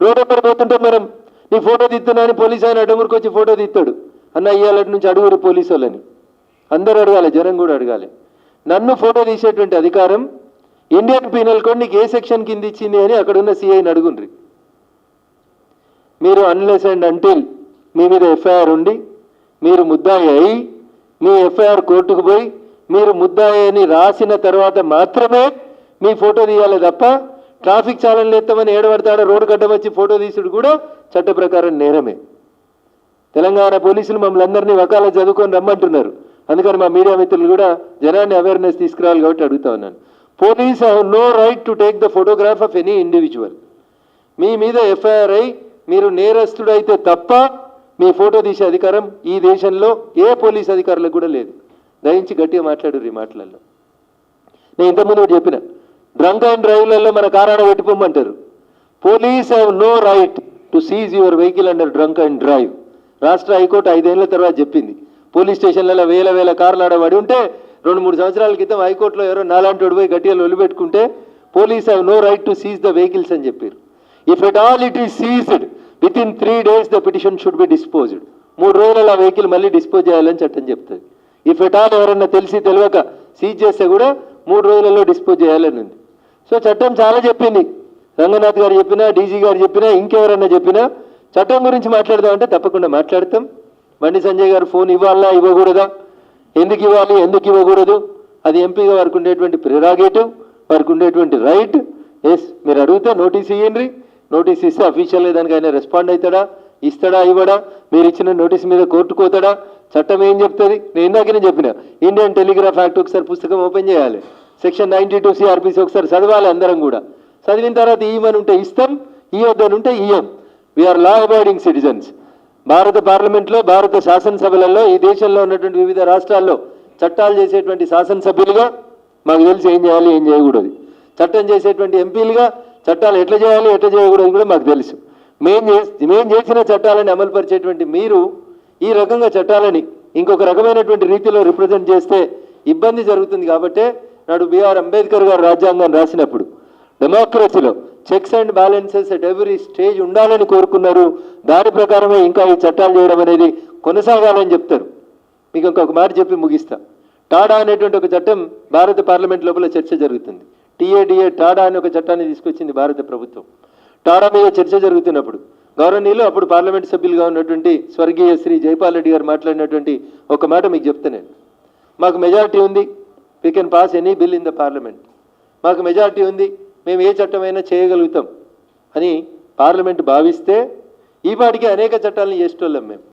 Road number పోతుంటే మనం నీ ఫోటో తీస్తున్నా అని పోలీసు ఆయన అడమురికి వచ్చి ఫోటో తీస్తాడు అన్న ఇయ్యాలటి నుంచి అడుగురు పోలీసు వాళ్ళని. అందరూ అడగాలి, జనం కూడా అడగాలి. నన్ను ఫోటో తీసేటువంటి అధికారం ఇండియన్ పీనల్ కోడ్ నీకు ఏ సెక్షన్ కింద ఇచ్చింది అని అక్కడ ఉన్న సిఐని అడుగుండ్రి. మీరు అన్లెస్ అండ్ అంటిల్ మీ మీద ఎఫ్ఐఆర్ ఉండి మీరు ముద్దాయి అయి మీ ఎఫ్ఐఆర్ కోర్టుకు పోయి మీరు ముద్దాయి అని రాసిన తర్వాత మాత్రమే మీ ఫోటో తీయాలి తప్ప ట్రాఫిక్ చాలనలు ఎత్తామని ఏడబడతాడ రోడ్డు గడ్డం వచ్చి ఫోటో తీసుడు కూడా చట్ట ప్రకారం నేరమే. తెలంగాణ పోలీసులు మమ్మల్ని అందరినీ వకాలా చదువుకొని రమ్మంటున్నారు. అందుకని మా మీడియా మిత్రులు కూడా జనాన్ని అవేర్నెస్ తీసుకురావాలి కాబట్టి అడుగుతా ఉన్నాను. Police have no right to take the photograph of any individual. మీ మీద ఎఫ్ఐఆర్ అయి మీరు నేరస్తుడైతే తప్ప మీ ఫోటో తీసే అధికారం ఈ దేశంలో ఏ పోలీస్ అధికారులకు కూడా లేదు. దయించి గట్టిగా మాట్లాడు ఈ మాటలలో. నేను ఇంతకుముందు చెప్పిన డ్రంక్ అండ్ డ్రైవ్లలో మన కారాడ పెట్టిపోమంటారు. Police have no right to seize your vehicle under drunk and drive. రాష్ట్ర హైకోర్టు 5 ఏళ్ల తర్వాత చెప్పింది. పోలీస్ స్టేషన్లలో వేల కార్లు ఆడబడి ఉంటే 2-3 సంవత్సరాల క్రితం హైకోర్టులో ఎవరో నాలాంటి పోయి గట్టిగా ఒలిపెట్టుకుంటే police have no right to seize the vehicles అని చెప్పారు. If at all it is seized within 3 days the petition should be disposed. 3 రోజులలో ఆ వెహికల్ మళ్ళీ డిస్పోజ్ చేయాలని చట్టం చెప్తుంది. ఇఫ్ ఎట్ ఆల్ ఎవరన్నా తెలిసి తెలియక సీజ్ చేస్తే కూడా 3 రోజులలో డిస్పోజ్ చేయాలని ఉంది. సో చట్టం చాలా చెప్పింది. రంగనాథ్ గారు చెప్పినా, డీజీ గారు చెప్పినా, ఇంకెవరన్నా చెప్పినా చట్టం గురించి మాట్లాడదామంటే తప్పకుండా మాట్లాడతాం. బండి సంజయ్ గారు ఫోన్ ఇవ్వాలా ఇవ్వకూడదా, ఎందుకు ఇవ్వాలి ఎందుకు ఇవ్వకూడదు, అది ఎంపీగా వారికి ఉండేటువంటి ప్రిరాగేటివ్, వారికి ఉండేటువంటి రైట్. ఎస్, మీరు అడిగితే నోటీస్ ఇవ్వండి. నోటీస్ ఇస్తే అఫీషియల్గా దానికి ఆయన రెస్పాండ్ అవుతాడా, ఇస్తాడా, ఇవ్వడా, మీరు ఇచ్చిన నోటీస్ మీద కోర్టుకు పోతాడా, చట్టం ఏం చెప్తుంది. నేను ఇందాకనే చెప్పిన ఇండియన్ టెలిగ్రాఫ్ యాక్ట్ ఒకసారి పుస్తకం ఓపెన్ చేయాలి, సెక్షన్ 92 సిఆర్పిసి ఒకసారి చదవాలి అందరం కూడా. చదివిన తర్వాత ఇవ్వమని ఉంటే ఇస్తాం, ఇవ్వద్దని ఉంటే ఇయ్యం. We are law abiding citizens. భారత పార్లమెంట్లో, భారత శాసనసభలలో, ఈ దేశంలో ఉన్నటువంటి వివిధ రాష్ట్రాల్లో చట్టాలు చేసేటువంటి శాసనసభ్యులుగా మాకు తెలిసి ఏం చేయాలి ఏం చేయకూడదు. చట్టం చేసేటువంటి ఎంపీలుగా చట్టాలు ఎట్లా చేయాలి ఎట్లా చేయకూడదు కూడా మాకు తెలుసు. మేం చేసిన చట్టాలని అమలుపరిచేటువంటి మీరు ఈ రకంగా చట్టాలని ఇంకొక రకమైనటువంటి రీతిలో రిప్రజెంట్ చేస్తే ఇబ్బంది జరుగుతుంది. కాబట్టే నాడు బిఆర్ అంబేద్కర్ గారు రాజ్యాంగం రాసినప్పుడు డెమోక్రసీలో checks and balances at every stage ఉండాలని కోరుకున్నారు. దాని ప్రకారమే ఇంకా ఈ చట్టాలు చేయడం అనేది కొనసాగాలని చెప్తారు. మీకు ఇంకొక మాట చెప్పి ముగిస్తా. టాడా అనేటువంటి ఒక చట్టం భారత పార్లమెంట్ లోపల చర్చ జరుగుతుంది. టీఏడిఏ టాడా అనే ఒక చట్టాన్ని తీసుకొచ్చింది భారత ప్రభుత్వం. టాడా మీద చర్చ జరుగుతున్నప్పుడు గౌరవనీయులు అప్పుడు పార్లమెంట్ సభ్యులుగా ఉన్నటువంటి స్వర్గీయ శ్రీ జైపాల్ రెడ్డి గారు మాట్లాడినటువంటి ఒక మాట మీకు చెప్తాను. మాకు మెజారిటీ ఉంది, we can pass any bill in the parliament. మాకు మెజారిటీ ఉంది, మేము ఏ చట్టమైనా చేయగలుగుతాం అని పార్లమెంట్ భావిస్తే ఈ పాటికి అనేక చట్టాలను చేసేటోళ్ళం మేము.